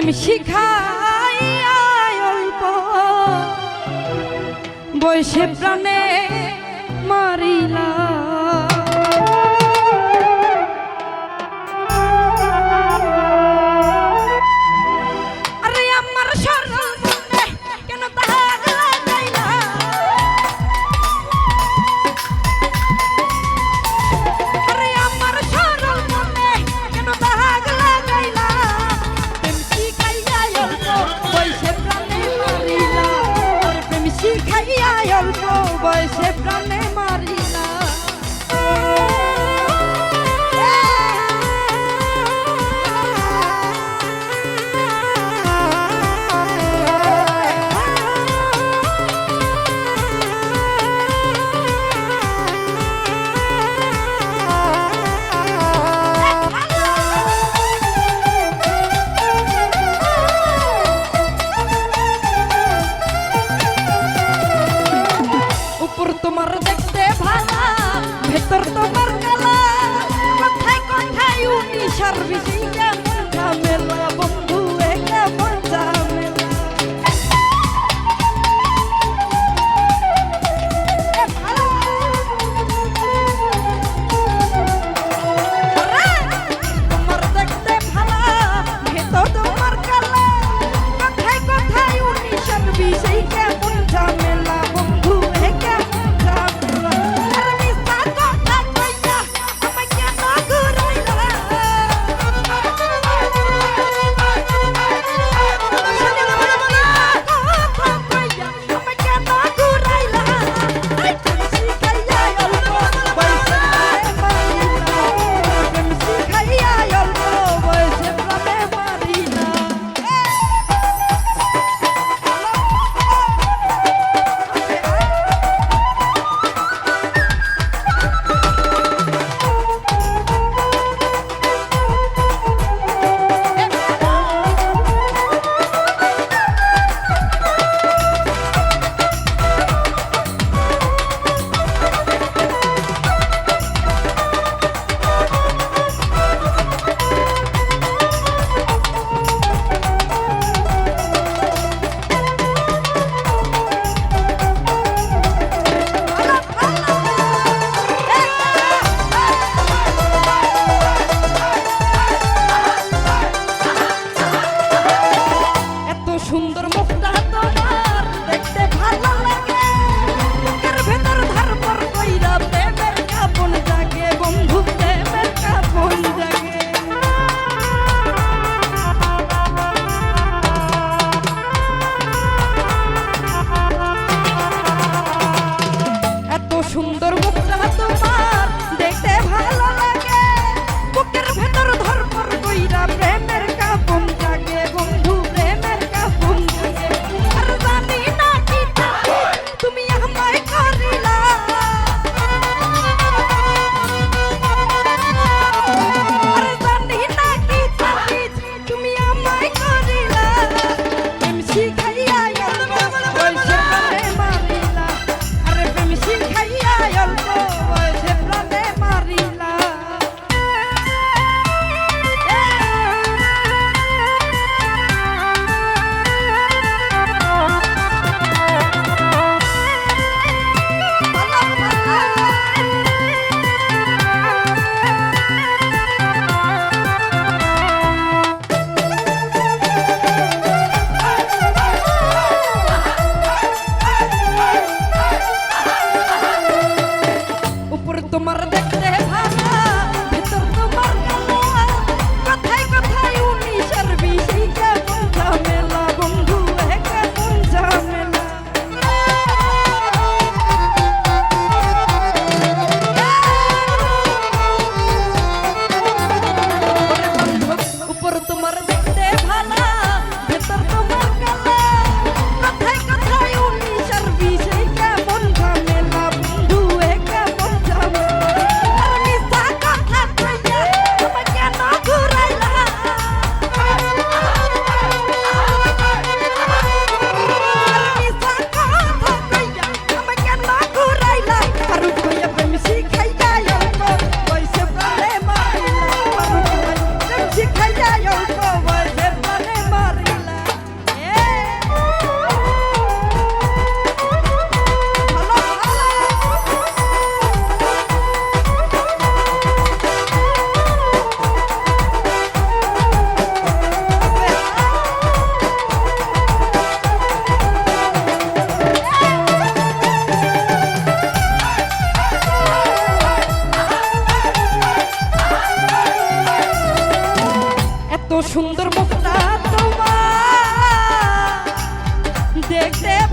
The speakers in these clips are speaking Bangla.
প্রেম শিখাইয়া অল্প বয়সে প্রাণে মারিলা। আরে আমার সরল মনে কেন দাগ লাগাইলা? আরে আমার সরল মনে কেন দাগ লাগাইলা? প্রেম শিখাইয়া অল্প বয়সে প্রাণে মারিলা। আরে প্রেম শিখাইয়া অল্প বয়সে প্রাণে মারিলা। উপর তোমার দেখতে ভালা, ভেতর তোমার কালা, কথায় কথায় উনিশার বেশি কেমন ঝামেলা বন্ধু, এ কেমন ঝামেলা। তোমার দেখতে ভালা, ভেতর তোমার কালা, কথায় কথায় উনিশার বেশি কেমন ঝামেলা বন্ধু, এ কেমন ঝামেলা। আরে মিথ্যা কথা কইয়া আমায় কেন ঘুরাইলা? শুনে না কথা কইয়া আমায় কেন ঘুরাইলা? আই প্রেম শিখাইয়া অল্প বয়সে প্রাণে মারিলা। প্রেম শিখাইয়া অল্প বয়সে প্রাণে মারিলা।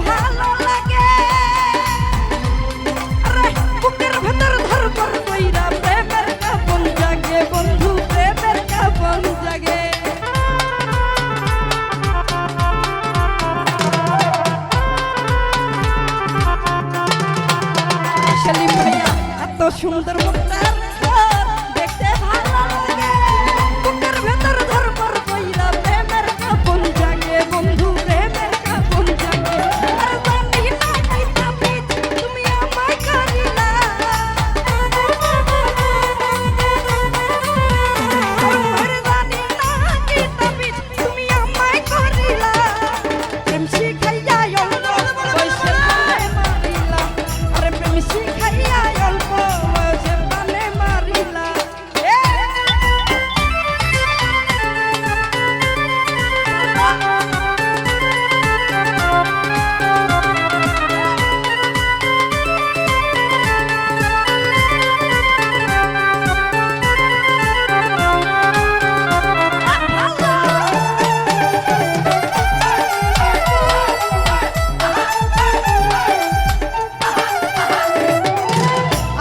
ভালো লাগে আরে বুকের ভেতর ধরপর কইরা প্রেমের কাপন জাগে বন্ধু প্রেমের কাপন জাগে সেলিম ভাইয়া এত সুন্দর মুখটা দেখতে ভালো লাগে বুকের ভেতর ধরপর কইরা প্রেমের কাপন জাগে বন্ধু প্রেমের কাপন জাগে আর জানি না কি তাবিজ তুমি আমায় করিলা আর জানি না কি তাবিজ তুমি আমায় করিলা প্রেম শিখাইয়া অল্প বয়সে প্রাণে মারিলা আরে প্রেম শিখাইয়া অল্প বয়সে প্রাণে মারিলা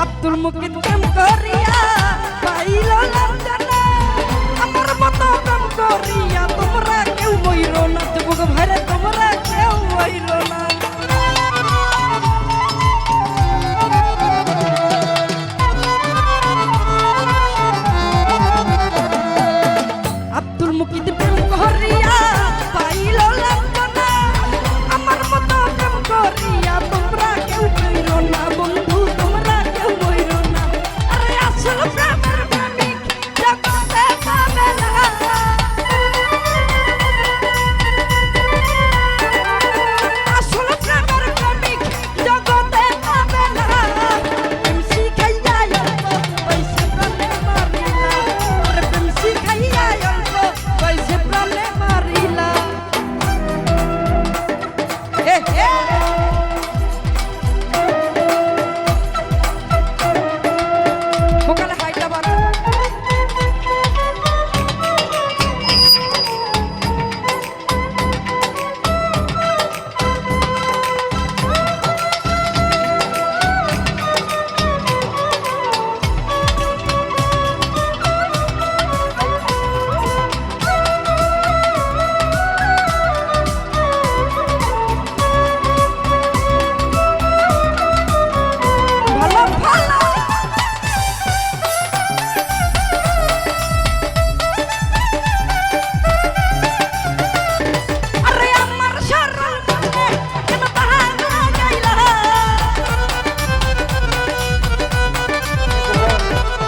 আব্দুল মুকিত প্রেম করিয়া পাইল লাঞ্ছনা আমার মতো প্রেম করিয়া তোমরা কেউ বইরো না যুবক ভাইরে তোমরা কেউ বইরো না আব্দুল মুকিত প্রেম করিয়া পাইল লাঞ্ছনা আমার মতো প্রেম করিয়া তোমরা কেউ বইরো না বন্ধু তোমরা কেউ বইরো না আরে আসল প্রেমের প্রেমিক জগতে পাবে না আসল প্রেমের প্রেমিক জগতে পাবে না প্রেম শিখাইয়া অল্প বয়সে প্রাণে মারিলা আরে প্রেম শিখাইয়া অল্প বয়সে প্রাণে মারিলা ভোকালে হাইটা বাড়া ভালো ভালো আরে আমার সরল মনে কেন তাহার লাগাইলা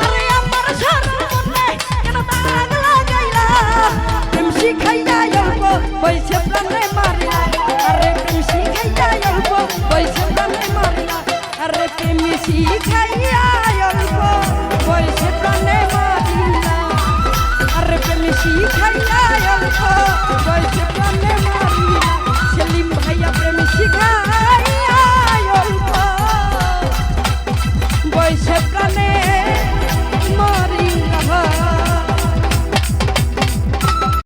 আরে আমার সরল মনে কেন তাহার লাগাইলা প্রেম শিখাইয়া অল্প বয়সে প্রাণে মারিলা আরে প্রেম শিখাইয়া অল্প বয়সে প্রাণে মারিলা আরে প্রেম শিখাইয়া